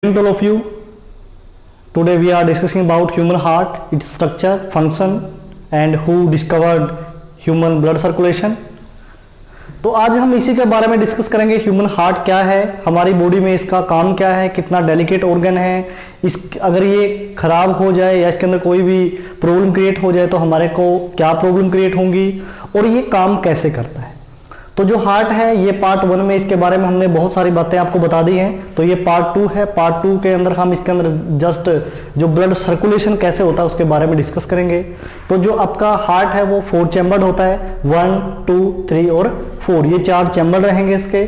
All of you. Today we are discussing about human heart, its structure, function and who discovered human blood circulation. तो आज हम इसी के बारे में डिस्कस करेंगे। ह्यूमन हार्ट क्या है, हमारी बॉडी में इसका काम क्या है, कितना डेलिकेट ऑर्गन है, इस अगर ये खराब हो जाए या इसके अंदर कोई भी प्रॉब्लम क्रिएट हो जाए तो हमारे को क्या प्रॉब्लम क्रिएट होंगी और ये काम कैसे करता है। तो जो हार्ट है ये पार्ट 1 में इसके बारे में हमने बहुत सारी बातें आपको बता दी हैं। तो ये पार्ट 2 है। पार्ट 2 के अंदर हम इसके अंदर जस्ट जो ब्लड सर्कुलेशन कैसे होता है उसके बारे में डिस्कस करेंगे। तो जो आपका हार्ट है वो 4 चैम्बर्ड होता है, 1, 2, 3 और 4, ये 4 चैम्बर रहेंगे इसके।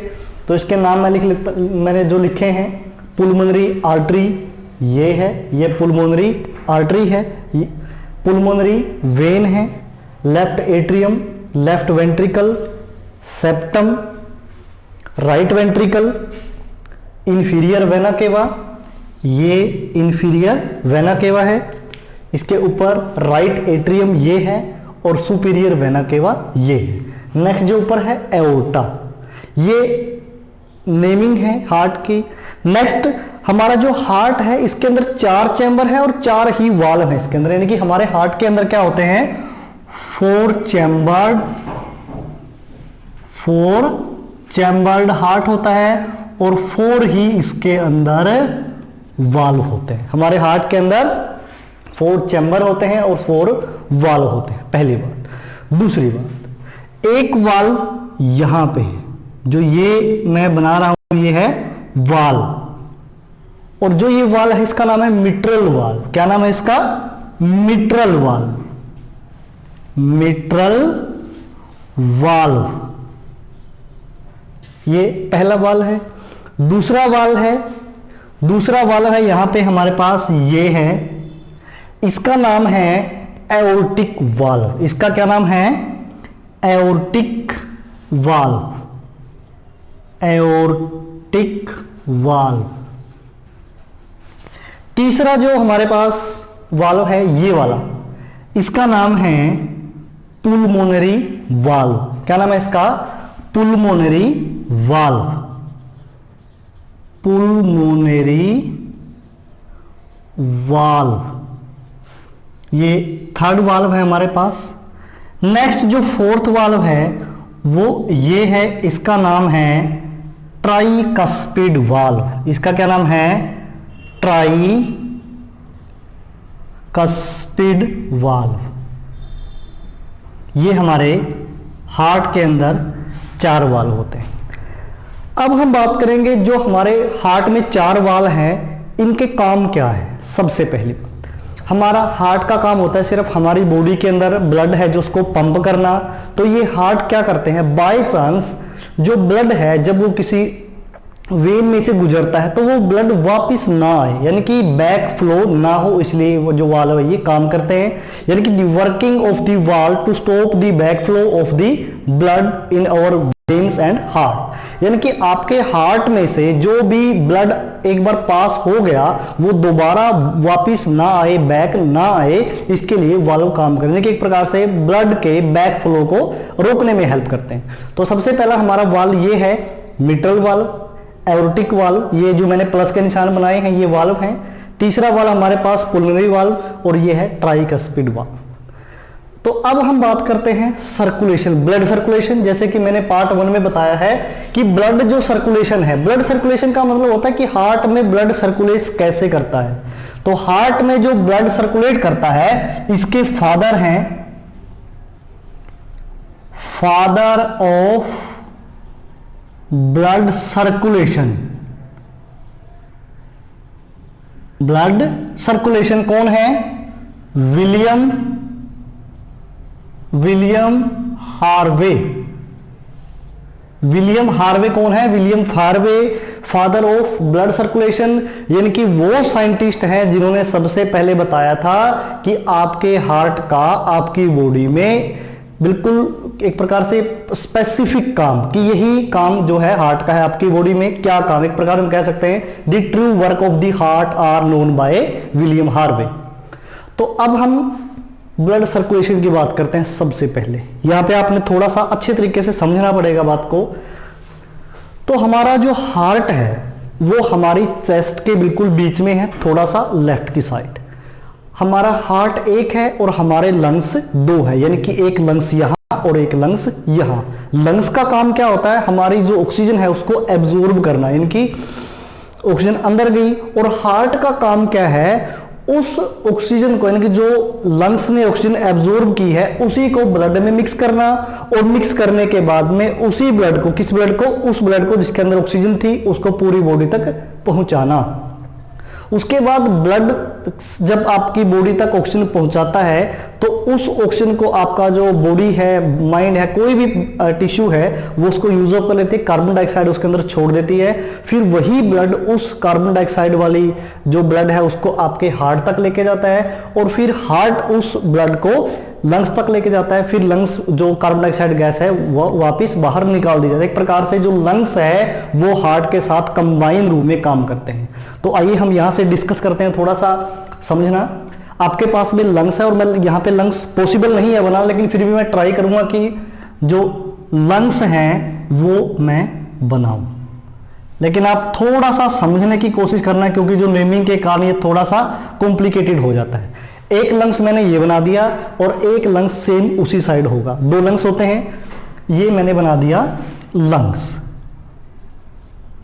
तो इसके नाम मैंने जो लिखे हैं, पुलमोनरी आर्टरी ये है, ये पुलमोनरी आर्टरी है, पुलमोनरी वेन है, left atrium, left ventricle, septum, right ventricle, inferior vena केवा, ये इंफीरियर वेना केवा है, इसके ऊपर राइट एट्रियम ये है और सुपीरियर वेना केवा ये है। नेक्स्ट जो ऊपर है एओर्टा, ये नेमिंग है हार्ट की। नेक्स्ट हमारा जो हार्ट है इसके अंदर 4 चैम्बर है और 4 ही वाल्व है इसके अंदर, यानी कि हमारे हार्ट के अंदर क्या होते हैं 4 चैम्बर्ड हार्ट होता है और 4 ही इसके अंदर वाल्व होते हैं। हमारे हार्ट के अंदर 4 चैम्बर होते हैं और 4 वाल्व होते हैं, पहली बात। दूसरी बात, एक वाल्व यहां पे है, जो ये मैं बना रहा हूं ये है वाल्व, और जो ये वाल्व है इसका नाम है मिट्रल वाल्व। क्या नाम है इसका? मिट्रल वाल्व, मिट्रल वाल्व, ये पहला वाल्व है। दूसरा वाल्व है यहां पे हमारे पास ये है, इसका नाम है एओर्टिक वाल्व। इसका क्या नाम है? Aortic valve, aortic valve. तीसरा जो हमारे पास वाल्व है ये वाला, इसका नाम है पुलमोनरी वाल्व। क्या नाम है इसका? पुलमोनरी वाल्व, पुलमोनरी वाल्व, ये थर्ड वाल्व है हमारे पास। नेक्स्ट जो 4th वाल्व है वो ये है, इसका नाम है ट्राइकस्पिड वाल्व। इसका क्या नाम है? Tricuspid valve. ये हमारे हार्ट के अंदर 4 वाल्व होते हैं। अब हम बात करेंगे जो हमारे हार्ट में 4 वाल्व हैं, इनके काम क्या है। सबसे पहली बात, हमारा हार्ट का काम होता है सिर्फ हमारी बॉडी के अंदर ब्लड है जो उसको पंप करना। तो ये हार्ट क्या करते हैं, बाय चांस जो ब्लड है जब वो किसी वेन में से गुजरता है तो वो ब्लड वापस ना आए, यानी कि बैक फ्लो ना हो, इसलिए वो जो वाल्व है ये काम करते हैं। यानी कि the working of the valve to stop the back flow of the blood in our veins and heart. यानी कि आपके हार्ट में से जो भी ब्लड एक बार पास हो गया वो दोबारा वापस ना आए, बैक ना आए, इसके लिए वाल्व काम करने के एक प्रकार से ब्लड के बैक फ्लो को रोकने में हेल्प करते हैं। तो सबसे पहला हमारा वाल्व ये है मिट्रल वाल्व, एओर्टिक वाल्व, ये जो मैंने प्लस के निशान बनाए हैं ये वाल्व हैं। तीसरा वाल्व हमारे पास पुलमोनरी वाल्व और ये है ट्राइकस्पिड वाल्व। तो अब हम बात करते हैं सर्कुलेशन, ब्लड सर्कुलेशन। जैसे कि मैंने पार्ट 1 में बताया है कि ब्लड जो सर्कुलेशन है, ब्लड सर्कुलेशन का मतलब होता है कि हार्ट में ब्लड सर्कुलेट कैसे करता है। तो हार्ट में जो ब्लड सर्कुलेट करता है इसके फादर हैं, father of blood circulation. Blood circulation कौन है? William Harvey. विलियम हार्वे कौन है? William Harvey father of blood circulation, यानी कि वो साइंटिस्ट हैं जिन्होंने सबसे पहले बताया था कि आपके हार्ट का आपकी बॉडी में बिल्कुल एक प्रकार से स्पेसिफिक काम, कि यही काम जो है हार्ट का है आपकी बॉडी में, क्या काम, एक प्रकार हम कह सकते हैं the true work of the heart are known by William Harvey. तो अब हम ब्लड सर्कुलेशन की बात करते हैं। सबसे पहले यहां पे आपने थोड़ा सा अच्छे तरीके से समझना पड़ेगा बात को। तो हमारा जो हार्ट है वो हमारी चेस्ट के बिल्कुल बीच में है, थोड़ा सा लेफ्ट की साइड। हमारा हार्ट एक है और हमारे लंग्स दो है, यानी कि एक लंग्स यहाँ और एक लंग्स यहाँ। लंग्स का काम क्या होता है, हमारी जो ऑक्सीजन है उसको एब्जॉर्ब करना, यानी कि ऑक्सीजन अंदर गई। और हार्ट का काम क्या है, उस ऑक्सीजन को, यानी कि जो लंग्स ने ऑक्सीजन एब्जॉर्ब की है उसी को ब्लड में मिक्स करना, और मिक्स करने के बाद में उसी ब्लड को, किस ब्लड को, उस ब्लड को जिसके अंदर ऑक्सीजन थी उसको पूरी बॉडी तक पहुंचाना। उसके बाद ब्लड जब आपकी बॉडी तक ऑक्सीजन पहुंचाता है तो उस ऑक्सीजन को आपका जो बॉडी है, माइंड है, कोई भी टिश्यू है वो उसको यूज अप कर लेती है, कार्बन डाइऑक्साइड उसके अंदर छोड़ देती है। फिर वही ब्लड उस कार्बन डाइऑक्साइड वाली जो ब्लड है उसको आपके हार्ट तक लेके जाता है, और फिर हार्ट उस ब्लड को लंग्स तक लेके जाता है। फिर लंग्स जो कार्बन डाइऑक्साइड गैस है वो वापस बाहर निकाल दी जाती है। एक प्रकार से जो लंग्स है वो हार्ट के साथ कंबाइन रूप में काम करते हैं। तो आइए हम यहाँ से डिस्कस करते हैं, थोड़ा सा समझना। आपके पास में लंग्स है और मैं यहाँ पे लंग्स पॉसिबल नहीं है बनाना, लेकिन फिर भी मैं ट्राई करूंगा कि जो लंग्स हैं वो मैं बनाऊं, लेकिन आप थोड़ा सा समझने की कोशिश करना, क्योंकि जो नेमिंग के कारण ये थोड़ा सा कॉम्प्लिकेटेड हो जाता है। एक लंग्स मैंने ये बना दिया और एक लंग्स सेम उसी साइड होगा, दो लंग्स होते हैं, ये मैंने बना दिया लंग्स।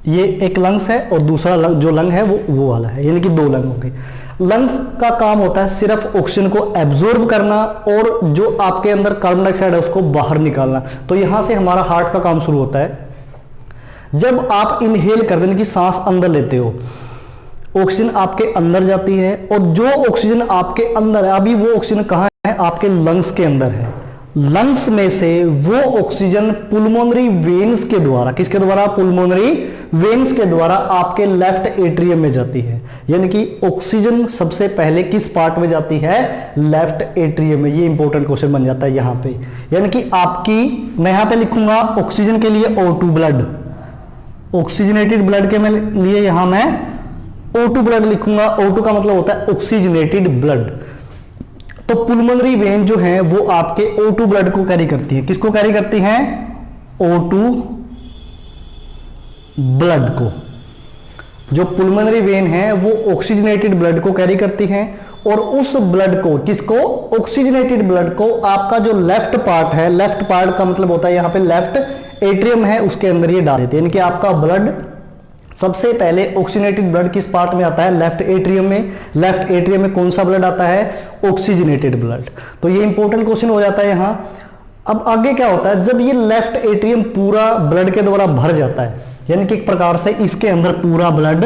ये एक लंग्स है और दूसरा जो लंग है वो वाला है, यानी कि दो लंग हो गए। लंग्स का काम होता है सिर्फ ऑक्सीजन को एब्जॉर्ब करना और जो आपके अंदर कार्बन डाइऑक्साइड है उसको बाहर निकालना। तो यहां से हमारा हार्ट का काम शुरू होता है। जब आप इनहेल करते हैं कि सांस अंदर लेते हो, ऑक्सीजन आपके अंदर जाती है, और जो ऑक्सीजन आपके अंदर है, अभी वो ऑक्सीजन कहां है, आपके लंग्स के अंदर है। लंग्स में से वो ऑक्सीजन पुल्मोनरी वेन्स के द्वारा, किसके द्वारा, पुल्मोनरी वेन्स के द्वारा आपके लेफ्ट एट्रियम में जाती है। यानी कि ऑक्सीजन सबसे पहले किस पार्ट में जाती है, लेफ्ट एट्रियम में। ये इंपॉर्टेंट क्वेश्चन बन जाता है यहां पे। यानी कि आपकी, मैं यहां पे लिखूंगा ऑक्सीजन के लिए O2 ब्लड, ऑक्सीजनेटेड ब्लड के लिए यहां मैं O2 ब्लड लिखूंगा। O2 का मतलब होता है ऑक्सीजनेटेड ब्लड। तो पुल्मोनरी वेन जो है वो आपके O2 ब्लड को कैरी करती है। किसको कैरी करती हैं, O2 ब्लड को। जो पुल्मोनरी वेन है वो ऑक्सीजनेटेड ब्लड को कैरी करती हैं, और उस ब्लड को, किसको, ऑक्सीजनेटेड ब्लड को आपका जो लेफ्ट पार्ट है, लेफ्ट पार्ट का मतलब होता है यहाँ पे लेफ्ट एट्रियम है, उसके अंदर ये डाल देते हैं। यानी कि आपका ब्लड सबसे पहले ऑक्सीजनेटेड ब्लड किस पार्ट में आता है, लेफ्ट एट्रियम में। लेफ्ट एट्रियम में कौन सा ब्लड आता है, ऑक्सीजनेटेड ब्लड। तो ये इंपॉर्टेंट क्वेश्चन हो जाता है यहां। अब आगे क्या होता है, जब ये लेफ्ट एट्रियम पूरा ब्लड के द्वारा भर जाता है, यानी कि एक प्रकार से इसके अंदर पूरा ब्लड।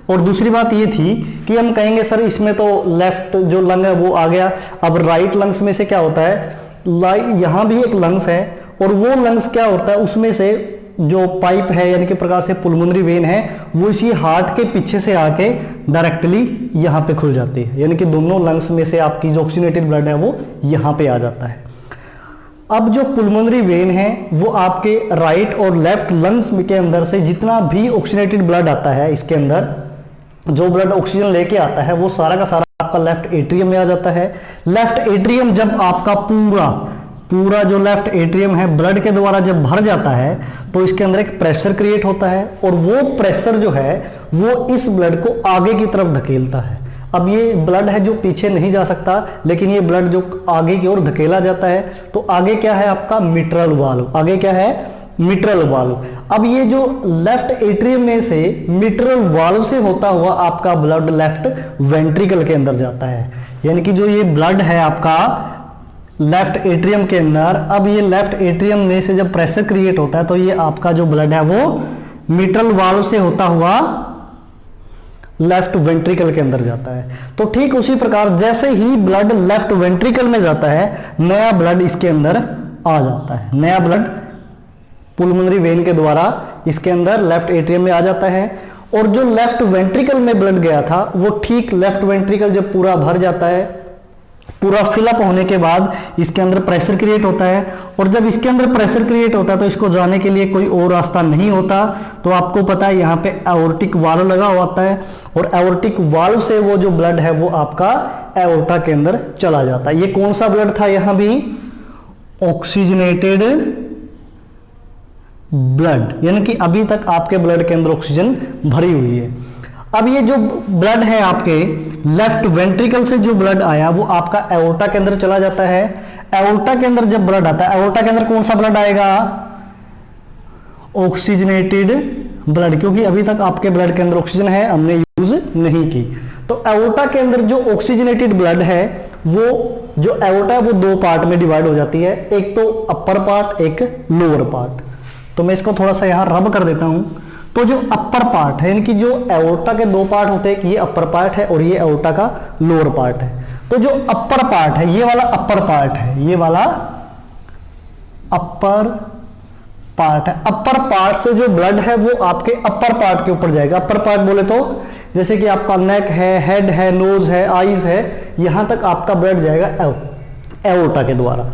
और दूसरी बात ये थी कि हम कहेंगे सर इसमें तो लेफ्ट जो लंग है वो आ गया, अब राइट लंग्स में से क्या होता है, यहां भी एक लंग्स है, और वो लंग्स क्या होता है, उसमें से जो पाइप है, यानी कि प्रकार से पुल्मोनरी वेन है, वो इसी हार्ट के पीछे से आके डायरेक्टली यहां पे खुल जाती है। यानी कि दोनों लंग्स में से आपकी जो ऑक्सीजनेटेड ब्लड है वो यहां पे आ जाता है। अब जो पुल्मोनरी वेन है वो आपके राइट और लेफ्ट लंग्स के अंदर से जितना भी ऑक्सीजनेटेड ब्लड आता है, इसके अंदर जो ब्लड ऑक्सीजन लेके आता है वो सारा का सारा आपका लेफ्ट एट्रियम में आ जाता है। लेफ्ट एट्रियम जब आपका पूरा जो लेफ्ट एट्रियम है ब्लड के द्वारा जब भर जाता है तो इसके अंदर एक प्रेशर क्रिएट होता है, और वो प्रेशर जो है वो इस ब्लड को आगे की तरफ धकेलता है। अब ये ब्लड है जो पीछे नहीं जा सकता, लेकिन ये ब्लड जो आगे की ओर धकेला जाता है, तो आगे क्या है आपका मिट्रल वाल्व, आगे क्या है मिट्रल वाल्व। अब ये जो लेफ्ट एट्रियम में से मिट्रल वाल्व से होता हुआ आपका ब्लड लेफ्ट वेंट्रिकल के अंदर जाता है। यानी कि जो ये ब्लड है आपका लेफ्ट एट्रियम के अंदर, अब ये लेफ्ट एट्रियम में से जब प्रेशर क्रिएट होता है तो ये आपका जो ब्लड है वो मिट्रल वाल्व से होता हुआ लेफ्ट वेंट्रिकल के अंदर जाता है। तो ठीक उसी प्रकार जैसे ही ब्लड लेफ्ट वेंट्रिकल में जाता है, नया ब्लड इसके अंदर आ जाता है। नया ब्लड पुल्मोनरी वेन के द्वारा इसके अंदर लेफ्ट एट्रियम में आ जाता है, और जो लेफ्ट वेंट्रिकल में ब्लड गया था वो ठीक लेफ्ट वेंट्रिकल जब पूरा भर जाता है, पूरा फिलअप होने के बाद इसके अंदर प्रेशर क्रिएट होता है, और जब इसके अंदर प्रेशर क्रिएट होता है तो इसको जाने के लिए कोई और रास्ता नहीं होता। तो आपको पता है यहाँ पे एओर्टिक वाल्व लगा हुआ होता है, और एओर्टिक वाल्व से वो जो ब्लड है वो आपका एओर्टा के अंदर चला जाता है। ये कौन सा ब्लड था, यहाँ भी ऑक्सीजनेटेड ब्लड, यानी कि अभी तक आपके ब्लड के अंदर ऑक्सीजन भरी हुई है। अब ये जो ब्लड है आपके लेफ्ट वेंट्रिकल से जो ब्लड आया वो आपका एओर्टा के अंदर चला जाता है। एओर्टा के अंदर जब ब्लड आता है, एओर्टा के अंदर कौन सा ब्लड आएगा? ऑक्सीजनेटेड ब्लड, क्योंकि अभी तक आपके ब्लड के अंदर ऑक्सीजन है, हमने यूज नहीं की। तो एओर्टा के अंदर जो ऑक्सीजनेटेड ब्लड है, वो जो एओर्टा है वो दो पार्ट में डिवाइड हो जाती है, एक तो अपर पार्ट, एक लोअर पार्ट। तो मैं इसको थोड़ा सा यहां रब कर देता हूं। तो जो अपर पार्ट है, यानी कि जो एओर्टा के दो पार्ट होते हैं, ये अपर पार्ट है और ये एओर्टा का लोअर पार्ट है। तो जो अपर पार्ट है, ये वाला अपर पार्ट है, ये वाला अपर पार्ट है। अपर पार्ट से जो ब्लड है वो आपके अपर पार्ट के ऊपर जाएगा। अपर पार्ट बोले तो जैसे कि आपका नेक है, हेड है, नोज है, आईज है, यहां तक आपका ब्लड जाएगा एओर्टा के द्वारा।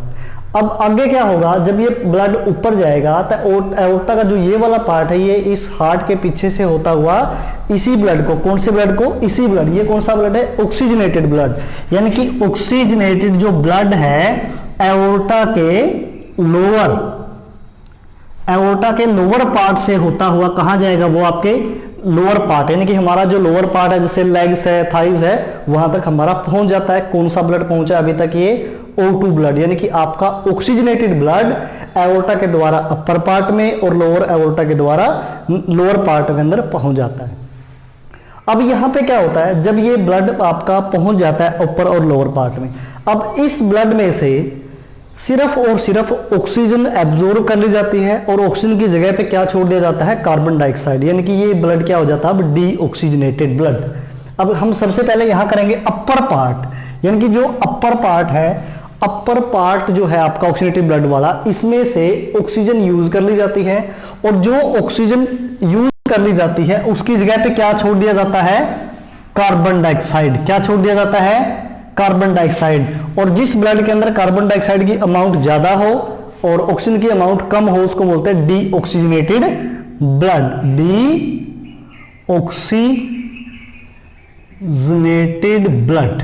अब आगे क्या होगा, जब ये ब्लड ऊपर जाएगा तो एओर्टा का जो ये वाला पार्ट है, ये इस हार्ट के पीछे से होता हुआ इसी ब्लड को, कौन से ब्लड को? इसी ब्लड, ये कौन सा ब्लड है? ऑक्सीजनेटेड ब्लड, यानी कि ऑक्सीजनेटेड जो ब्लड है एओर्टा के लोअर पार्ट से होता हुआ कहां जाएगा? वो आपके लोअर पार्ट, यानी कि हमारा जो लोअर पार्ट है, जैसे लेग्स है, थाइज है, वहां तक हमारा पहुंच जाता है। कौन सा ब्लड पहुंचा अभी तक? ये O2 ब्लड, यानी कि आपका ऑक्सीजनेटेड ब्लड एओर्टा के द्वारा अपर पार्ट में और लोअर एओर्टा के द्वारा लोअर पार्ट के अंदर पहुंच जाता है। अब यहां पे क्या होता है, जब ये ब्लड आपका पहुंच जाता है अपर और लोअर पार्ट में, अब इस ब्लड में से सिर्फ और सिर्फ ऑक्सीजन एब्जॉर्ब कर ली जाती है और ऑक्सीजन की जगह पे क्या छोड़ दिया जाता है? कार्बन डाइऑक्साइड, यानी कि ये ब्लड क्या हो जाता है? अब डीऑक्सीजनेटेड ब्लड। अब हम सबसे पहले यहां करेंगे अपर पार्ट, यानी कि जो अपर पार्ट है, अपर पार्ट जो है आपका ऑक्सीजनेटेड ब्लड वाला, इसमें से ऑक्सीजन यूज कर ली जाती है और जो ऑक्सीजन यूज कर ली जाती है उसकी जगह पे क्या छोड़ दिया जाता है? Carbon dioxide. क्या छोड़ दिया जाता है? Carbon dioxide. और जिस ब्लड के अंदर कार्बन डाइऑक्साइड की अमाउंट ज्यादा हो और ऑक्सीजन की अमाउंट कम हो, उसको बोलते हैं डीऑक्सीजनेटेड ब्लड। Deoxygenated blood.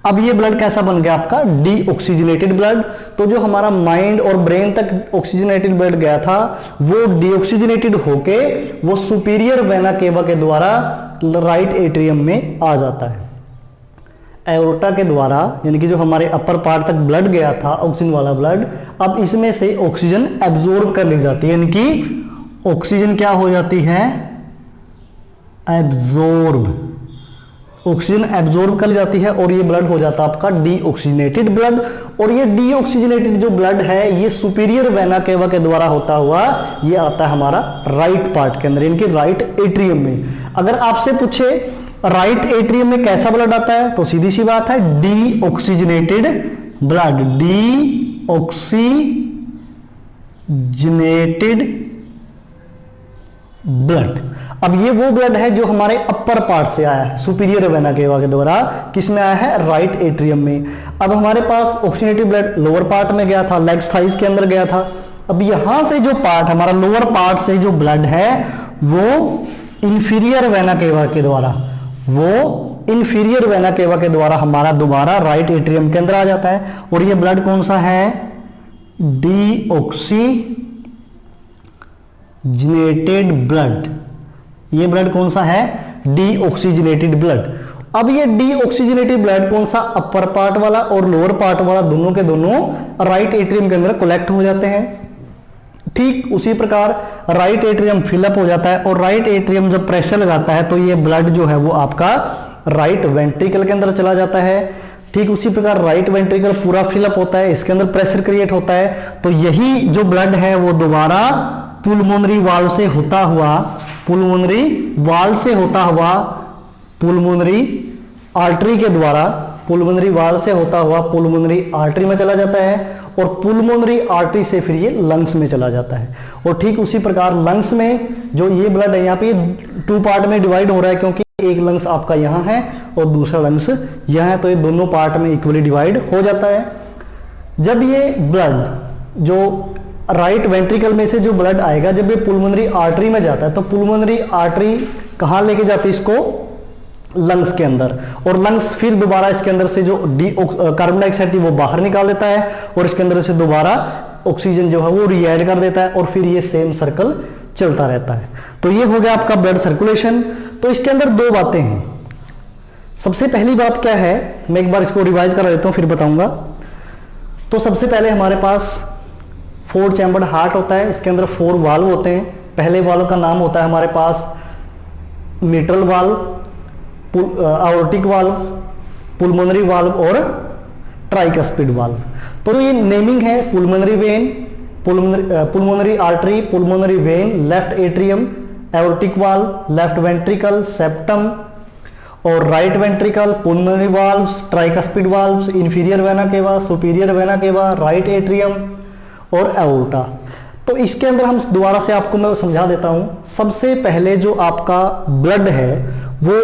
अब ये ब्लड कैसा बन गया आपका? Deoxygenated blood. तो जो हमारा माइंड और ब्रेन तक ऑक्सीजनेटेड ब्लड गया था, वो डीऑक्सीजनेटेड होके वो सुपीरियर वेना केवा के द्वारा राइट एट्रियम में आ जाता है। एओर्टा के द्वारा, यानी कि जो हमारे अपर पार्ट तक ब्लड गया था, ऑक्सीजन वाला ब्लड, अब इसमें से ऑक्सीजन एब्जॉर्ब कर ली जाती है, यानी कि ऑक्सीजन क्या हो जाती है? एब्जॉर्ब। ऑक्सीजन एब्जॉर्ब कर ली जाती है और ये ब्लड हो जाता है आपका डीऑक्सीजनेटेड ब्लड। और ये डीऑक्सीजनेटेड जो ब्लड है, ये सुपीरियर वेना केवा के द्वारा होता हुआ ये आता है हमारा राइट पार्ट के अंदर, यानी कि राइट एट्रियम में। अगर आपसे पूछे राइट एट्रियम में कैसा ब्लड आता है, तो सीधी सी बात है डीऑक्सीजनेटेड ब्लड। Deoxygenated blood. अब ये वो ब्लड है जो हमारे अपर पार्ट से आया है, सुपीरियर वेना केवा के द्वारा, किसमें आया है? राइट एट्रियम में। अब हमारे पास ऑक्सीजनेटेड ब्लड लोअर पार्ट में गया था, लेग्स थाइज के अंदर गया था। अब यहां से जो पार्ट हमारा लोअर पार्ट से जो ब्लड है वो इंफीरियर वेना केवा के द्वारा, हमारा दोबारा राइट एट्रियम के अंदर आ जाता है। और ये ब्लड कौन सा है? Deoxygenated blood. ये ब्लड कौन सा है? Deoxygenated blood. अब ये डीऑक्सीजनेटेड ब्लड कौन सा? अपर पार्ट वाला और लोअर पार्ट वाला, दोनों के दोनों राइट एट्रियम के अंदर कलेक्ट हो जाते हैं। ठीक उसी प्रकार राइट एट्रियम फिलअप हो जाता है और राइट एट्रियम जब प्रेशर लगाता है तो ये ब्लड जो है वो आपका राइट वेंट्रिकल के अंदर चला जाता है। ठीक उसी प्रकार राइट वेंट्रिकल पूरा फिलअप होता है, इसके अंदर प्रेशर क्रिएट होता है, तो यही जो ब्लड है वो दोबारा पुलमोनरी वाल से होता हुआ, पुलमोनरी आर्टरी के द्वारा, पुलमोनरी वाल से होता हुआ पुलमोनरी आर्टरी में चला जाता है और पुलमोनरी आर्टरी से फिर ये लंग्स में चला जाता है। और ठीक उसी प्रकार लंग्स में जो ये ब्लड है, यहाँ पे टू पार्ट में डिवाइड हो रहा है, क्योंकि एक लंग्स आपका यहाँ है और दूसरा लंग्स यहाँ है, तो ये दोनों पार्ट में इक्वली डिवाइड हो जाता है। जब ये ब्लड जो राइट वेंट्रिकल में से जो ब्लड आएगा, जब ये पुलमोनरी आर्टरी में जाता है, तो पुलमोनरी आर्टरी कहाँ लेके जाती है इसको? लंग्स के अंदर। और लंग्स फिर दोबारा इसके अंदर से जो कार्बन डाइऑक्साइड थी वो बाहर निकाल देता है और इसके अंदर से दोबारा ऑक्सीजन जो है वो रीएड कर देता है और फिर ये सेम सर्कल चलता रहता है। तो ये हो गया आपका ब्लड सर्कुलेशन। तो इसके अंदर दो बातें हैं। सबसे पहली बात क्या है, मैं एक बार इसको रिवाइज करा देता हूं फिर बताऊंगा। तो सबसे पहले हमारे पास 4 चैम्बर्ड हार्ट होता है, इसके अंदर 4 वाल्व होते हैं। पहले वाल्व का नाम होता है हमारे पास mitral valve, aortic valve, pulmonary valve और ट्राइकस्पिड वाल्व। तो ये नेमिंग है pulmonary vein, pulmonary artery, pulmonary vein, left atrium, aortic valve, left ventricle, septum और right ventricle, pulmonary valves, tricuspid valves, inferior vena cava, superior vena cava, right atrium और aorta. तो इसके अंदर हम दोबारा से आपको मैं समझा देता हूं। सबसे पहले जो आपका ब्लड है वो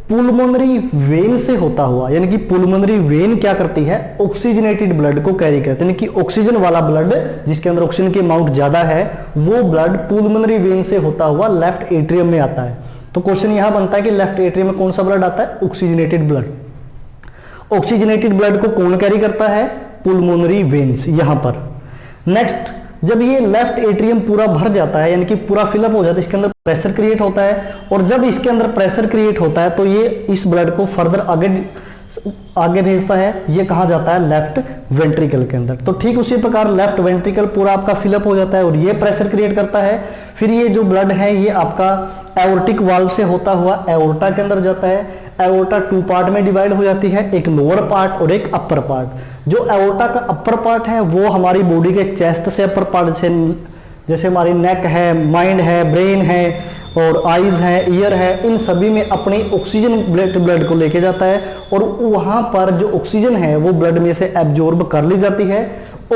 पुल्मोनरी वेन से होता हुआ, यानी कि पुल्मोनरी वेन क्या करती है, ऑक्सीजनेटेड ब्लड को कैरी करती है, यानी कि ऑक्सीजन वाला ब्लड जिसके अंदर ऑक्सीजन की अमाउंट ज्यादा है वो ब्लड पुल्मोनरी वेन से होता हुआ लेफ्ट एट्रियम में आता है। तो क्वेश्चन यहां बनता है कि लेफ्ट एट्रियम में कौन सा ब्लड आता है, ऑक्सीजनेटेड ब्लड। ऑक्सीजनेटेड ब्लड को कौन कैरी करता है, पुल्मोनरी वेन्स यहां पर। नेक्स्ट, जब ये लेफ्ट एट्रियम पूरा भर जाता है, यानी कि पूरा फिलअप हो जाता है, इसके अंदर प्रेशर क्रिएट होता है और जब इसके अंदर प्रेशर क्रिएट होता है तो ये इस ब्लड को फर्दर आगे भेजता है। ये कहा जाता है लेफ्ट वेंट्रिकल के अंदर। तो ठीक उसी प्रकार लेफ्ट वेंट्रिकल पूरा आपका फिलअप हो जाता है और ये प्रेशर क्रिएट करता है। फिर ये जो ब्लड है ये आपका एओर्टिक वाल्व से होता हुआ एओर्टा के अंदर जाता है। एओर्टा 2 पार्ट में डिवाइड हो जाती है, एक लोअर पार्ट और एक अपर पार्ट। जो एओर्टा का अपर पार्ट है वो हमारी बॉडी के चेस्ट से अपर पार्ट से, जैसे हमारी नेक है, माइंड है, ब्रेन है और आईज है, ईयर है, इन सभी में अपनी ऑक्सीजन ब्लड को लेके जाता है और वहां पर जो ऑक्सीजन है वो ब्लड में से एब्जॉर्ब कर ली जाती है।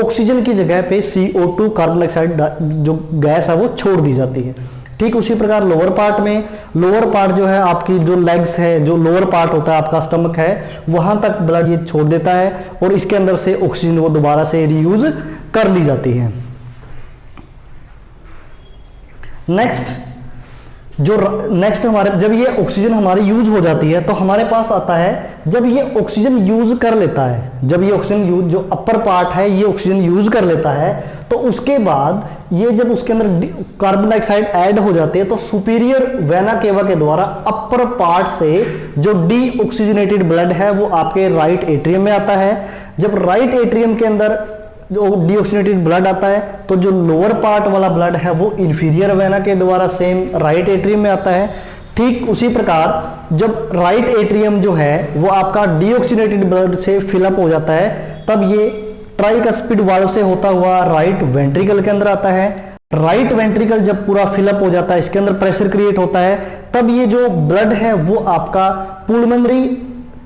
ऑक्सीजन की जगह पे CO2 कार्बन डाइऑक्साइड जो गैस है वो छोड़ दी जाती है। ठीक उसी प्रकार लोअर पार्ट में, लोअर पार्ट जो है आपकी जो लेग्स है, जो लोअर पार्ट होता है आपका स्टमक है, वहां तक ब्लड ये छोड़ देता है और इसके अंदर से ऑक्सीजन वो दोबारा से रीयूज कर ली जाती है। नेक्स्ट हमारे जब ये ऑक्सीजन हमारी यूज हो जाती है तो हमारे पास आता है, जब ये ऑक्सीजन यूज कर लेता है, जब ये ऑक्सीजन यूज, जो अपर पार्ट है ये ऑक्सीजन यूज कर लेता है तो उसके बाद ये जब उसके अंदर कार्बन डाइऑक्साइड ऐड हो जाते हैं तो सुपीरियर वेना केवा के द्वारा अपर पार्ट से जो डीऑक्सीजनेटेड ब्लड है वो आपके राइट एट्रियम में आता है। जब राइट एट्रियम के अंदर जो डीऑक्सीजनेटेड ब्लड आता है तो जो लोअर पार्ट वाला ब्लड है वो इंफीरियर वेना के द्वारा सेम राइट एट्रियम में आता है। ठीक उसी प्रकार जब राइट एट्रियम जो है वो आपका डीऑक्सीजनेटेड ब्लड से फिलअप हो जाता है तब ये ट्राइकस्पिड वाल्व से होता हुआ राइट वेंट्रिकल के अंदर आता है। राइट वेंट्रिकल जब पूरा फिलअप हो जाता है, इसके अंदर प्रेशर क्रिएट होता है, तब ये जो ब्लड है वो आपका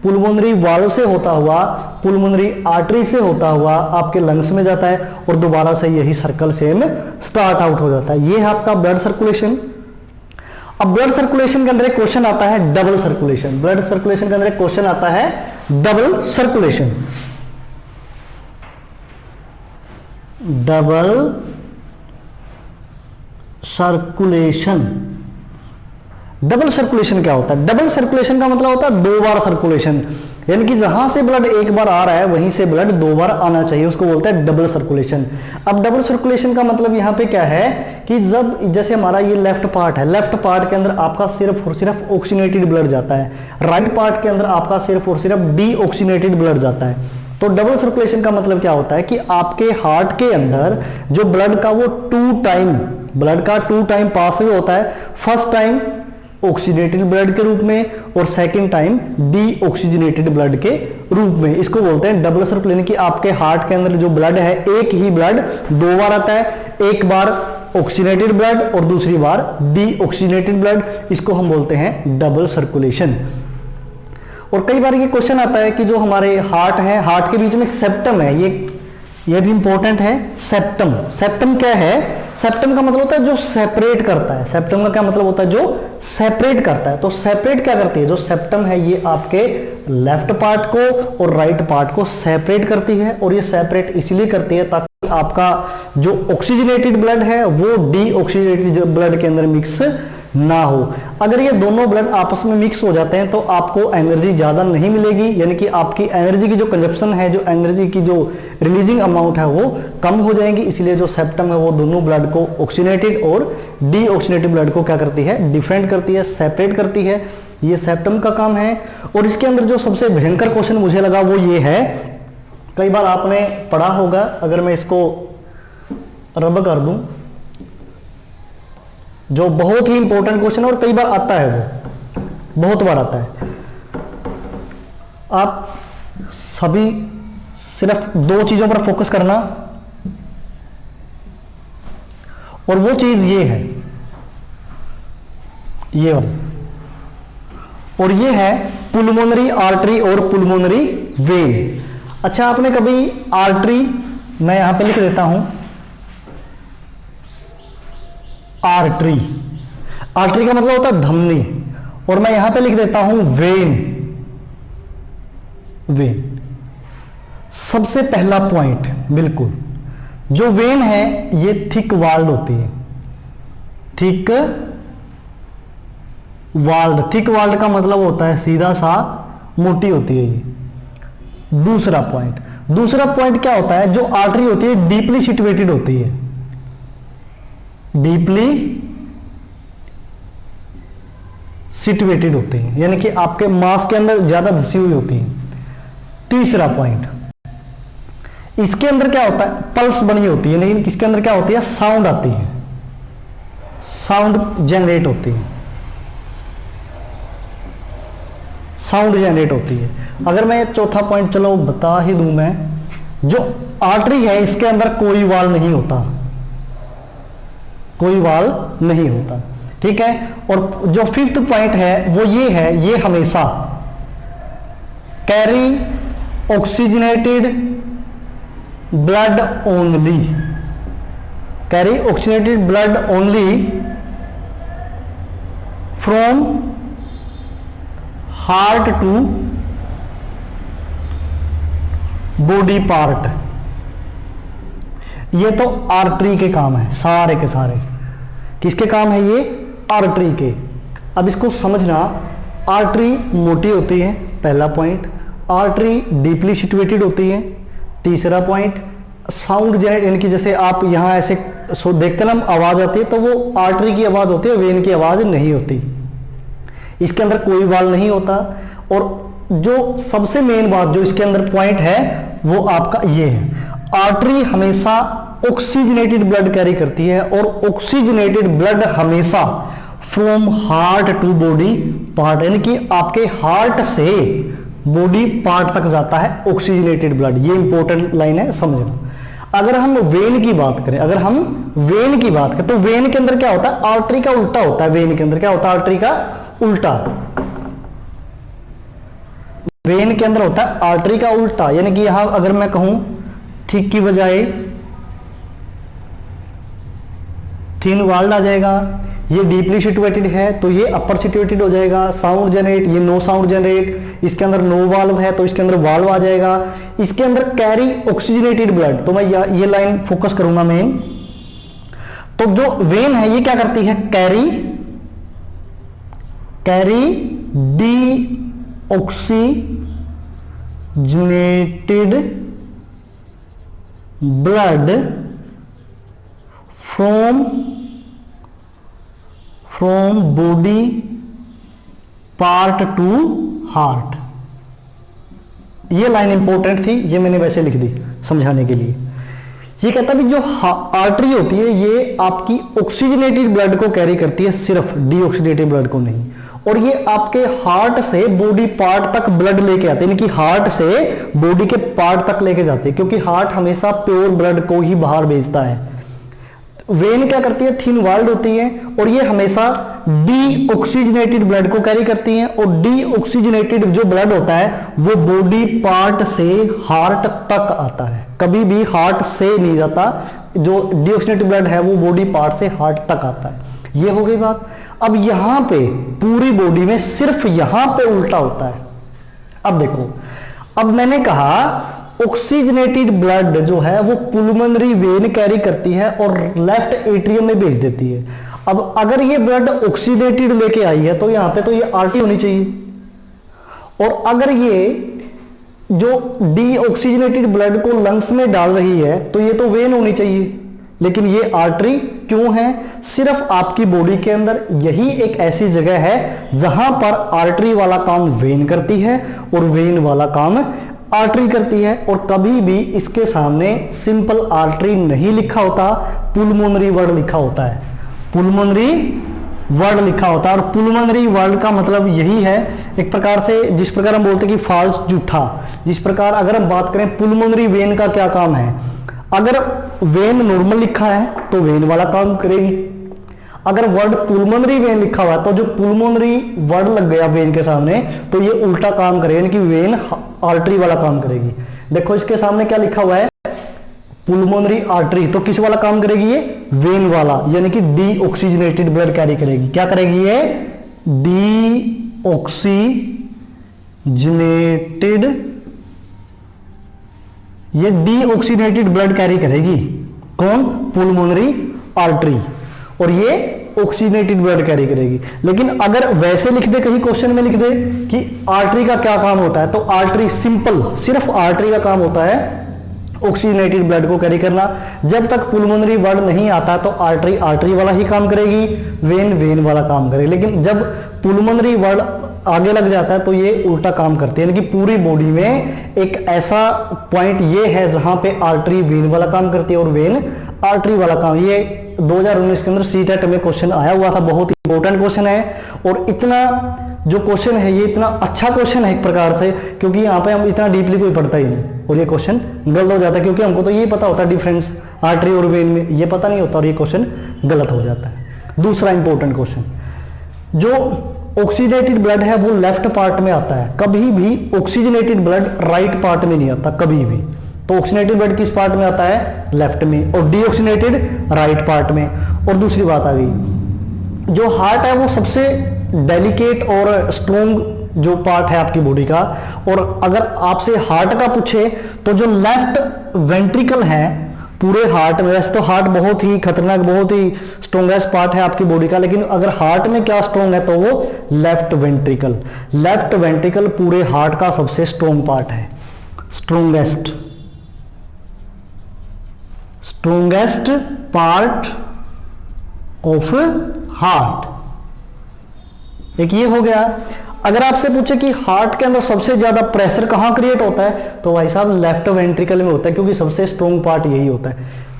पुल्मोनरी वाल्व से होता हुआ, पुल्मोनरी आर्टरी से होता हुआ आपके लंग्स में जाता है और दोबारा से यही सर्कल सेम स्टार्ट आउट हो जाता है। ये है आपका ब्लड सर्कुलेशन। अब ब्लड सर्कुलेशन के अंदर एक क्वेश्चन आता है डबल सर्कुलेशन। ब्लड सर्कुलेशन के अंदर एक क्वेश्चन आता है double circulation. Double circulation, double circulation क्या होता है? डबल सर्कुलेशन का मतलब होता है 2 बार सर्कुलेशन, यानी कि जहां से ब्लड एक बार आ रहा है वहीं से ब्लड 2 बार आना चाहिए, उसको बोलते हैं डबल सर्कुलेशन। अब डबल सर्कुलेशन का मतलब यहां पे क्या है कि जब जैसे हमारा ये लेफ्ट पार्ट है, लेफ्ट पार्ट के अंदर आपका सिर्फ और सिर्फ ऑक्सीजनेटेड ब्लड जाता है, राइट पार्ट के अंदर आपका सिर्फ और सिर्फ डीऑक्सीजनेटेड ब्लड जाता है। तो डबल सर्कुलेशन का मतलब क्या होता है कि आपके हार्ट के अंदर जो ब्लड का वो 2 टाइम पास होता है। फर्स्ट टाइम ऑक्सीजनेटेड ब्लड के रूप में और सेकंड टाइम डीऑक्सीजनेटेड ब्लड के रूप में, इसको बोलते हैं डबल सर्कुलेशन। कि आपके हार्ट के अंदर जो ब्लड है एक ही ब्लड 2 बार आता है, एक बार ऑक्सीजनेटेड ब्लड और दूसरी बार डीऑक्सीजनेटेड ब्लड, इसको हम बोलते हैं डबल सर्कुलेशन। और कई बार ये क्वेश्चन आता है कि जो हमारे हार्ट है, हार्ट के बीच में एक सेप्टम है, ये भी इंपॉर्टेंट है। सेप्टम, सेप्टम क्या है? सेप्टम का मतलब होता है जो सेपरेट करता है। सेप्टम का क्या मतलब होता है? जो सेपरेट करता है। तो सेपरेट क्या करती है? जो सेप्टम है ये आपके लेफ्ट पार्ट को और राइट पार्ट को सेपरेट करती है, और ये सेपरेट इसलिए करती है ताकि आपका जो ऑक्सीजनेटेड ब्लड है वो डीऑक्सीजनेटेड ब्लड के अंदर मिक्स ना हो। अगर ये दोनों ब्लड आपस में मिक्स हो जाते हैं तो आपको एनर्जी ज़्यादा नहीं मिलेगी, यानी कि आपकी एनर्जी की जो कंजप्शन है, जो एनर्जी की जो रिलीजिंग अमाउंट है वो कम हो जाएगी। इसलिए जो सेप्टम है वो दोनों ब्लड को ऑक्सीनेटेड और डीऑक्सीनेटेड ब्लड को क्या करती है, डिफरेंट करती है, सेपरेट करती है। ये सेप्टम का काम है। और इसके अंदर जो सबसे भयंकर क्वेश्चन मुझे लगा वो ये है, कई बार आपने पढ़ा होगा, अगर मैं इसको रब कर दूं, जो बहुत ही इंपॉर्टेंट क्वेश्चन है और कई बार आता है, वो बहुत बार आता है। आप सभी सिर्फ दो चीजों पर फोकस करना, और वो चीज ये है, ये वाली, और ये है पुलमोनरी आर्टरी और पुलमोनरी वेन। अच्छा, आपने कभी आर्टरी, मैं यहां पे लिख देता हूं आर्टरी, आर्टरी का मतलब होता है धमनी, और मैं यहां पे लिख देता हूं वेन। वेन सबसे पहला पॉइंट, बिल्कुल, जो वेन है ये थिक वाल्ड होती है, थिक वाल्ड। थिक वाल्ड का मतलब होता है सीधा सा, मोटी होती है ये। दूसरा पॉइंट क्या होता है, जो आर्टरी होती है डीपली सिचुएटेड होती है, डीपली सिचुएटेड होती है, यानी कि आपके मांस के अंदर ज्यादा धसी हुई होती है। तीसरा पॉइंट, इसके अंदर क्या होता है, पल्स बनी होती है, लेकिन इसके अंदर क्या होती है, साउंड आती है, साउंड जनरेट होती है, साउंड जनरेट होती है। अगर मैं चौथा पॉइंट चलो बता ही दूं, मैं जो आर्टरी है इसके अंदर कोई वाल नहीं होता, कोई वाल नहीं होता, ठीक है। और जो फिफ्थ पॉइंट है वो ये है, ये हमेशा carry oxygenated blood only, carry oxygenated blood only from heart to body part. ये तो आर्टरी के काम है, सारे के सारे किसके काम है, ये आर्टरी के। अब इसको समझना, आर्टरी मोटी होती है, पहला पॉइंट। आर्टरी डीपली सिचुएटेड होती है, तीसरा पॉइंट। साउंड जनरेट, यानी कि जैसे आप यहां ऐसे देखते ना आवाज आती है, तो वो आर्टरी की आवाज होती है, वेन की आवाज नहीं होती। इसके अंदर कोई वाल नहीं होता। और जो सबसे मेन बात जो इसके अंदर पॉइंट है वो आपका ये है, आर्टरी हमेशा ऑक्सीजनेटेड ब्लड कैरी करती है, और ऑक्सीजनेटेड ब्लड हमेशा from heart to body part, यानी कि आपके हार्ट से बॉडी पार्ट तक जाता है ऑक्सीजनेटेड ब्लड। ये इंपॉर्टेंट लाइन है, समझना। अगर हम वेन की बात करें, अगर हम वेन की बात करें, तो वेन के अंदर क्या होता है, आर्टरी का उल्टा होता है। वेन के अंदर क्या होता है, आर्टरी का उल्टा। वेन के अंदर होता है आर्टरी का उल्टा, यानी कि यहां अगर मैं कहूं थिक की बजाय थिन वाल्ड आ जाएगा। ये डीपली सिचुएटेड है तो ये अपर सिचुएटेड हो जाएगा। साउंड जनरेट, ये नो साउंड जनरेट। इसके अंदर नो वाल्व है तो इसके अंदर वाल्व आ जाएगा। इसके अंदर कैरी ऑक्सीजनेटेड ब्लड, तो मैं ये लाइन फोकस करूंगा मेन। तो जो वेन है ये क्या करती है, carry D oxygenated blood from body part two heart. ये लाइन इंपॉर्टेंट थी, ये मैंने वैसे लिख दी समझाने के लिए। ये कहता है कि जो आर्टरी होती है ये आपकी ऑक्सीजनेटेड ब्लड को कैरी करती है, सिर्फ डीऑक्सीजनेटेड ब्लड को नहीं। और ये आपके हार्ट से बॉडी पार्ट तक ब्लड लेके आते हैं, यानी कि हार्ट से बॉडी के पार्ट तक लेके जाते हैं, क्योंकि हार्ट हमेशा प्योर ब्लड को ही बाहर भेजता है। वेन क्या करती है, थिन वाल्ड होती है, और ये हमेशा डीऑक्सीजनेटेड ब्लड को कैरी करती हैं। और डीऑक्सीजनेटेड जो ब्लड होता है वो बॉडी पार्ट से हार्ट तक आता है, कभी भी हार्ट से नहीं जाता। जो डीऑक्सीजनेटेड ब्लड है वो बॉडी पार्ट से हार्ट तक आता है। ये हो गई बात। अब यहां पे पूरी बॉडी में सिर्फ यहां पे उल्टा होता है। अब देखो, अब मैंने कहा ऑक्सीजनेटेड ब्लड जो है वो पुलमोनरी वेन कैरी करती है और लेफ्ट एट्रियम में भेज देती है। अब अगर ये ब्लड ऑक्सीडेटेड लेके आई है तो यहां पे तो ये आरटी होनी चाहिए, और अगर ये जो डीऑक्सीजनेटेड ब्लड को लंग्स में डाल रही है तो ये तो वेन होनी चाहिए, लेकिन ये आर्टरी क्यों है? सिर्फ आपकी बॉडी के अंदर यही एक ऐसी जगह है जहां पर आर्टरी वाला काम वेन करती है और वेन वाला काम आर्टरी करती है, और कभी भी इसके सामने सिंपल आर्टरी नहीं लिखा होता, पुलमोनरी वर्ड लिखा होता है, पुलमोनरी वर्ड लिखा होता है। और पुलमोनरी वर्ड का मतलब यही है, एक प्रकार से जिस प्रकार हम बोलते हैं कि फॉल्स झूठा, जिस प्रकार अगर हम बात करें पुलमोनरी वेन का क्या काम है, अगर वेन नॉर्मल लिखा है तो वेन वाला काम करेगी, अगर वर्ड पुलमोनरी वेन लिखा हुआ है तो जो पुलमोनरी वर्ड लग गया वेन के सामने तो ये उल्टा काम करेगा, यानी कि वेन आर्टरी वाला काम करेगी। देखो इसके सामने क्या लिखा हुआ है, पुलमोनरी आर्टरी, तो किस वाला काम करेगी? ये वेन वाला, यानी कि डीऑक्सीजनेटेड ब्लड कैरी करेगी। क्या करेगी? ये डीऑक्सीजनेटेड ब्लड कैरी करेगी। कौन? पुलमोनरी आर्टरी, और ये ऑक्सीजनेटेड ब्लड कैरी करेगी। लेकिन अगर वैसे लिख दे, कहीं क्वेश्चन में लिख दे कि आर्टरी का क्या काम होता है, तो आर्टरी सिंपल सिर्फ आर्टरी का काम होता है ऑक्सीजनेटेड ब्लड को कैरी करना। जब तक पुलमोनरी वर्ड नहीं आता तो आर्टरी आर्टरी वाला ही काम करेगी, वेन वेन वाला काम करेगी। लेकिन जब पुलमोनरी वर्ड आगे लग जाता है तो ये उल्टा काम करती है, यानी कि पूरी बॉडी में एक ऐसा पॉइंट ये है जहां पे आर्टरी वेन वाला काम करती है और वेन आर्टरी वाला काम। ये 2019 के अंदर सीटेट में क्वेश्चन आया हुआ था, बहुत इंपॉर्टेंट क्वेश्चन है, और इतना जो क्वेश्चन है ये इतना अच्छा क्वेश्चन है एक प्रकार से, क्योंकि यहाँ पे हम इतना डीपली कोई पढ़ता ही नहीं और ये क्वेश्चन गलत हो जाता है, क्योंकि हमको तो ये पता होता है डिफरेंस आर्टरी और वेन में, ये पता नहीं होता और ये क्वेश्चन गलत हो जाता है। दूसरा इंपॉर्टेंट क्वेश्चन, जो ऑक्सीडेटेड ब्लड है वो लेफ्ट पार्ट में आता है, कभी भी ऑक्सीजनेटेड ब्लड राइट पार्ट में नहीं आता कभी भी। तो ऑक्सीजनेटेड ब्लड किस पार्ट में आता है? लेफ्ट में, और डीऑक्सीजनेटेड राइट पार्ट में। और दूसरी बात आ गई, जो हार्ट है वो सबसे डेलिकेट और स्ट्रॉन्ग जो पार्ट है आपकी बॉडी का, और अगर आपसे हार्ट का पूछे तो जो लेफ्ट वेंट्रिकल है पूरे हार्ट में, वैसे तो हार्ट बहुत ही खतरनाक, बहुत ही स्ट्रॉन्गेस्ट पार्ट है आपकी बॉडी का, लेकिन अगर हार्ट में क्या स्ट्रॉन्ग है तो वो लेफ्ट वेंट्रिकल। लेफ्ट वेंट्रिकल पूरे हार्ट का सबसे स्ट्रॉन्ग पार्ट है, स्ट्रॉन्गेस्ट पार्ट ऑफ हार्ट। एक ये हो गया। अगर आपसे पूछे कि हार्ट के अंदर सबसे ज्यादा प्रेशर कहां क्रिएट होता है, तो भाई साहब लेफ्ट वेंट्रिकल में होता है, क्योंकि सबसे स्ट्रॉन्ग पार्ट यही होता है।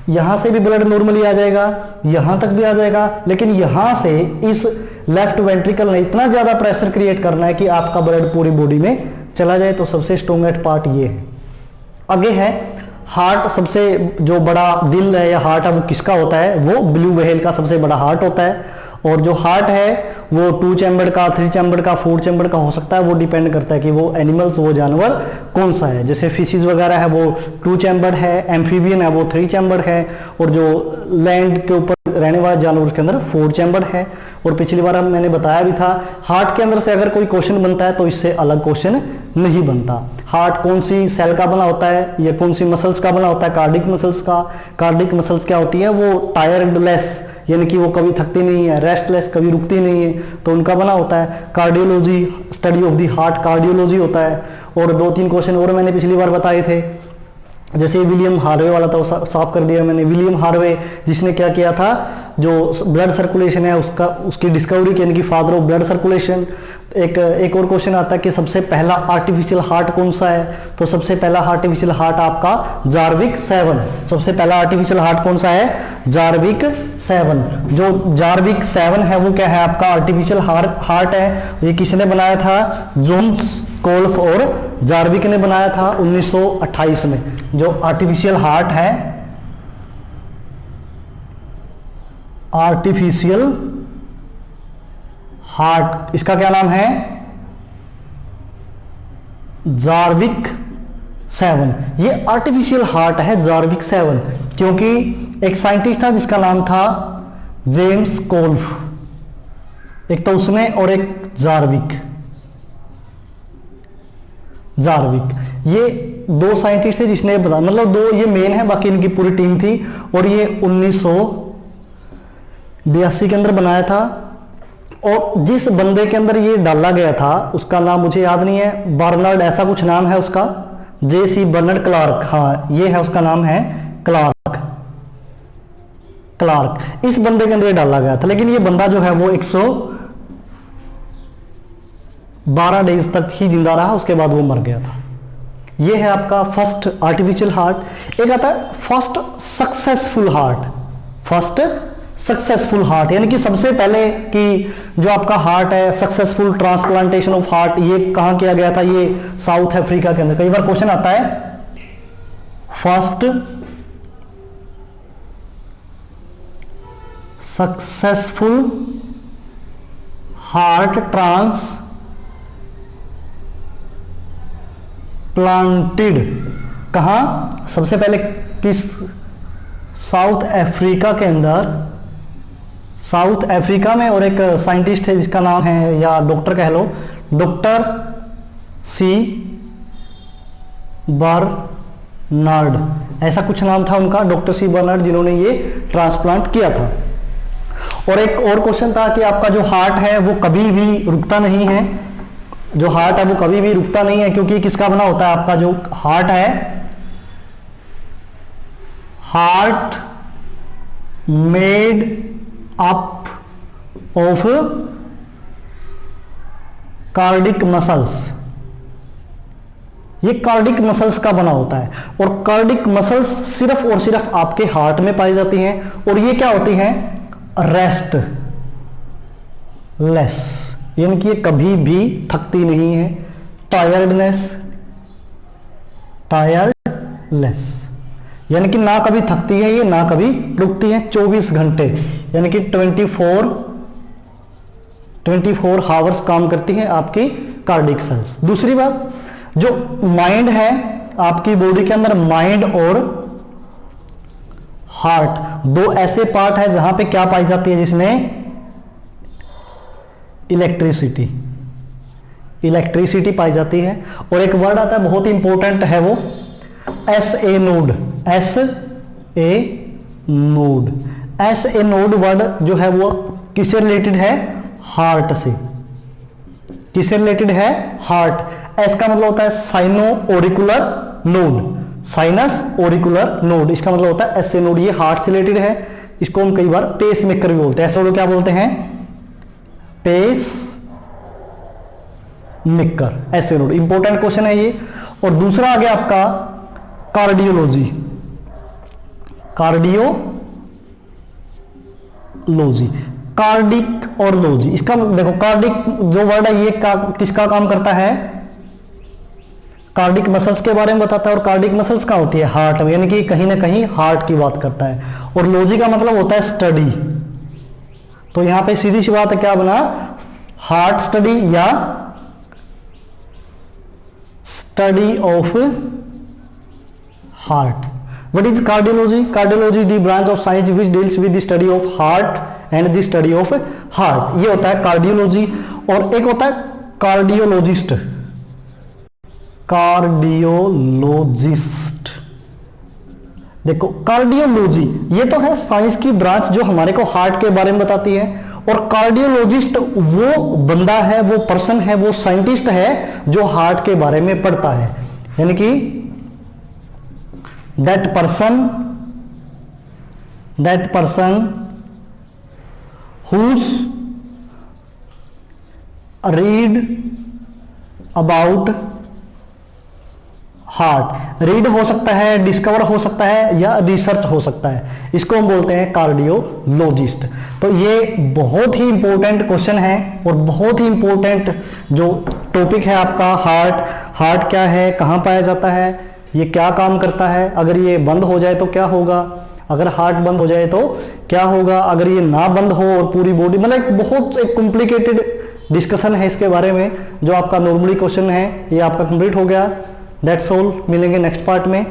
यहां से भी ब्लड नॉर्मली आ जाएगा, यहां तक भी आ जाएगा, लेकिन यहां से इस लेफ्ट वेंट्रिकल ने इतना ज्यादा प्रेशर क्रिएट करना है कि आपका ब्लड पूरी बॉडी में चला जाए, तो सबसे स्ट्रॉन्गेस्ट पार्ट ये है। आगे है हार्ट, सबसे जो बड़ा दिल है या हार्ट है वो किसका होता है? वो ब्लू व्हेल का सबसे बड़ा हार्ट होता है। और जो हार्ट है वो 2 चैम्बर का, 3 चैम्बर का, 4 चैम्बर का हो सकता है, वो डिपेंड करता है कि वो एनिमल्स, वो जानवर कौन सा है। जैसे फिशेस वगैरह है वो 2 चैम्बर है, एम्फीबियन है वो 3 चैम्बर है, और जो लैंड के ऊपर रहने वाले जानवर के अंदर 4 चैम्बर है। और पिछली बार मैंने बताया भी था, हार्ट के अंदर से अगर कोई क्वेश्चन बनता है तो इससे अलग क्वेश्चन नहीं बनता। हार्ट कौन सी सेल का बना होता है या कौन सी मसल्स का बना होता है? कार्डिक मसल्स का। कार्डिक मसल्स क्या होती है? वो टायर्डलेस, यानी कि वो कभी थकती नहीं है, रेस्टलेस, कभी रुकती नहीं है, तो उनका बना होता है। Cardiology, study of the heart, cardiology होता है। और 2-3 क्वेश्चन और मैंने पिछली बार बताए थे, जैसे विलियम हार्वे वाला था, साफ कर दिया मैंने। विलियम हार्वे जिसने क्या किया था, जो ब्लड सर्कुलेशन है उसकी डिस्कवरी की, यानी कि फादर ऑफ ब्लड सर्कुलेशन। एक और क्वेश्चन आता है कि सबसे पहला आर्टिफिशियल हार्ट कौन सा है? तो सबसे पहला आर्टिफिशियल हार्ट आपका जारविक 7। सबसे पहला आर्टिफिशियल हार्ट कौन सा है? जारविक 7। जो जारविक 7 है वो क्या है? आपका आर्टिफिशियल हार्ट है। ये किसने बनाया था? जोन्स, कोल्फ और जारविक ने बनाया था 1928 में। जो आर्टिफिशियल हार्ट है, आर्टिफिशियल हार्ट, इसका क्या नाम है? जारविक 7। ये आर्टिफिशियल हार्ट है जारविक 7, क्योंकि एक साइंटिस्ट था जिसका नाम था जेम्स कोल्फ, एक तो उसने और एक जारविक। ये 2 साइंटिस्ट थे जिसने बता, मतलब 2 ये मेन है, बाकी इनकी पूरी टीम थी। और ये 82 के अंदर बनाया था। और जिस बंदे के अंदर ये डाला गया था उसका नाम मुझे याद नहीं है, बर्नार्ड ऐसा कुछ नाम है उसका, JC बर्नार्ड क्लार्क, हाँ ये है उसका नाम है क्लार्क। इस बंदे के अंदर ये डाला गया था, लेकिन ये बंदा जो है वो 112 डेज तक ही जिंदा रहा, उसके बाद वो मर गया था। ये है आपका फर्स्ट आर्टिफिशियल हार्ट। एक आता है first successful heart. First successful heart यानी कि सबसे पहले कि जो आपका हार्ट है, सक्सेसफुल ट्रांसप्लांटेशन ऑफ हार्ट, ये कहां किया गया था? ये साउथ अफ्रीका के अंदर। कई बार क्वेश्चन आता है फर्स्ट सक्सेसफुल हार्ट ट्रांसप्लांटेड कहां? सबसे पहले किस? साउथ अफ्रीका के अंदर, साउथ अफ्रीका में। और एक साइंटिस्ट है जिसका नाम है, या डॉक्टर कह लो, डॉक्टर C बर्नार्ड, ऐसा कुछ नाम था उनका, डॉक्टर C बर्नार्ड, जिन्होंने ये ट्रांसप्लांट किया था। और एक और क्वेश्चन था कि आपका जो हार्ट है वो कभी भी रुकता नहीं है। जो हार्ट है वो कभी भी रुकता नहीं है, क्योंकि किसका बना होता है? आपका जो हार्ट है, heart made up of cardiac muscles. ये कार्डिक मसल्स का बना होता है, और कार्डिक मसल्स सिर्फ और सिर्फ आपके हार्ट में पाई जाती हैं, और ये क्या होती हैं? रेस्टलेस, यानी कि ये कभी भी थकती नहीं है। टायर्डलेस यानी कि ना कभी थकती है ये, ना कभी रुकती है। 24 घंटे यानी कि 24 हावर्स काम करती है आपकी कार्डिक सेल्स। दूसरी बात, जो माइंड है आपकी बॉडी के अंदर, माइंड और हार्ट दो ऐसे पार्ट है जहां पे क्या पाई जाती है? जिसमें इलेक्ट्रिसिटी पाई जाती है। और एक वर्ड आता है बहुत ही इंपॉर्टेंट है, वो SA node. SA node word जो है वो किससे रिलेटेड है? हार्ट से। किससे रिलेटेड है? हार्ट। एस का मतलब होता है साइनो ओरिकुलर नोड, साइनस ओरिकुलर नोड, इसका मतलब होता है SA नोड। ये हार्ट से रिलेटेड है, इसको हम कई बार पेस मेकर भी बोलते हैं। ऐसा क्या बोलते हैं? Pacemaker, SA node. Important question है ये। और दूसरा आ गया आपका कार्डियोलॉजी। कार्डिक और लॉजी, इसका देखो कार्डिक जो वर्ड है ये किसका काम करता है? कार्डिक मसल्स के बारे में बताता है। और कार्डिक मसल्स कहाँ होती है? हार्ट में, यानी कि कहीं ना कहीं हार्ट की बात करता है। और लॉजी का मतलब होता है स्टडी। तो यहां पे सीधी सी बात है, क्या बना? हार्ट स्टडी या study of heart. What is cardiology? Cardiology is the branch of science which deals with the study of heart and the study of heart. ये होता है कार्डियोलॉजी। और एक होता है कार्डियोलॉजिस्ट। देखो कार्डियोलॉजी ये तो है साइंस की ब्रांच जो हमारे को हार्ट के बारे में बताती है। और कार्डियोलॉजिस्ट वो बंदा है, वो पर्सन है, वो साइंटिस्ट है जो हार्ट के बारे में पढ़ता है। यानी कि that person who's read about heart. Read हो सकता है, डिस्कवर हो सकता है, या रिसर्च हो सकता है, इसको हम बोलते हैं कार्डियोलॉजिस्ट। तो ये बहुत ही इंपॉर्टेंट क्वेश्चन है और बहुत ही इंपॉर्टेंट जो टॉपिक है आपका हार्ट क्या है, कहाँ पाया जाता है, ये क्या काम करता है, अगर ये बंद हो जाए तो क्या होगा, अगर हार्ट बंद हो जाए तो क्या होगा, अगर ये ना बंद हो और पूरी बॉडी, मतलब बहुत एक कॉम्प्लिकेटेड डिस्कशन है इसके बारे में। जो आपका नॉर्मली क्वेश्चन है ये आपका कंप्लीट हो गया। दैट्स ऑल, मिलेंगे नेक्स्ट पार्ट में।